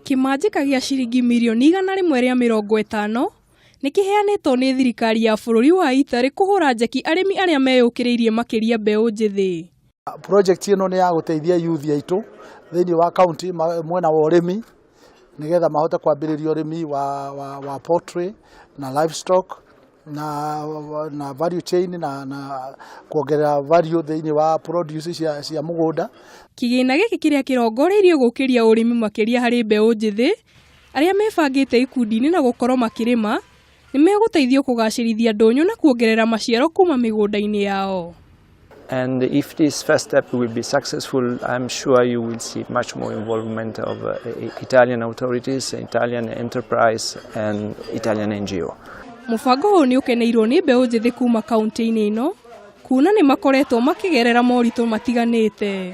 Kimanjika gĩa ciringi mirioni 150 nĩkĩheanĩtwo nĩ thirikari ya bũrũri wa Italy kũhũra njeki arĩmi arĩa meyũkĩrĩirie makĩria mbeũ njĩthĩ. Project ĩno nĩ ya gũteithia youth aitũ thĩinĩ wa county mwena wa ũrĩmi nĩgetha mahote kwambĩrĩria ũrĩmi wa poultry na livestock na value chain na kuongerera value thĩinĩ wa produce cia mũgũnda. Kĩgĩna gĩkĩ kĩrĩa kĩrongoreirio gũkĩria ũrĩmi makĩria harĩ mbeũ njĩthĩ arĩa mebangĩte ikundi-inĩ na gũkorwo makĩrĩma nĩ megũteithio kũgacĩrithia ndũnyũ na kuongerera maciaro kuma mĩgũnda-inĩ yao. And if this first step will be successful, I'm sure you will see much more involvement of Italian authorities, Italian enterprise and Italian NGO. Mũbango ũyũ nĩ ũkeneirwo nĩ mbeũ njĩthĩ kuma kaunti-inĩ ĩno, kuona nĩ makoretwo makĩgerera moritũ matiganĩte.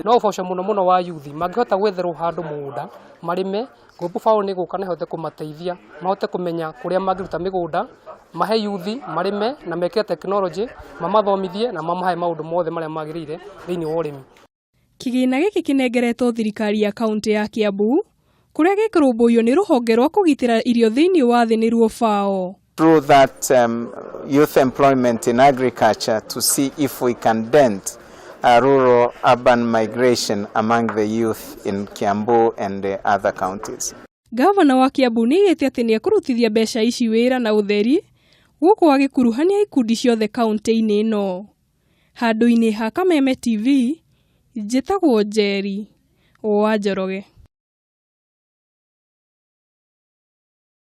No ũboco mũno wa youth mangĩhota gwetherwo handũ mũgũnda marĩme, group FAO nĩ gũka na ihote kũmateithia mahote kũmenya kũrĩa mangĩruta mĩgũnda, mahe youth marĩme na meke technology, mamathomithie na mamahe maũndũ mothe marĩa magĩrĩire thĩinĩ wa ũrĩmi. Kĩgĩna gĩkĩ kĩnengeretwo thirikari ya kaunti ya Kiambu kũrĩa gĩkũrũmbũiyo nĩ rũhonge rwa kũgitĩra irio thĩinĩ wa thĩ nĩruo FAO. Through that youth employment in agriculture to see if we can dent rural urban migration among the youth in Kiambu and the other counties. Gavana wa Kiambu nĩgĩte atĩ nĩ ekũrutithia mbeca ici wĩra na ũtheri gũkũ agĩkuruhania ikundi ciothe kaunti-inĩ ĩno. Handũ-inĩ ha Kameme TV, njĩtagwo Njeri wa Njoroge.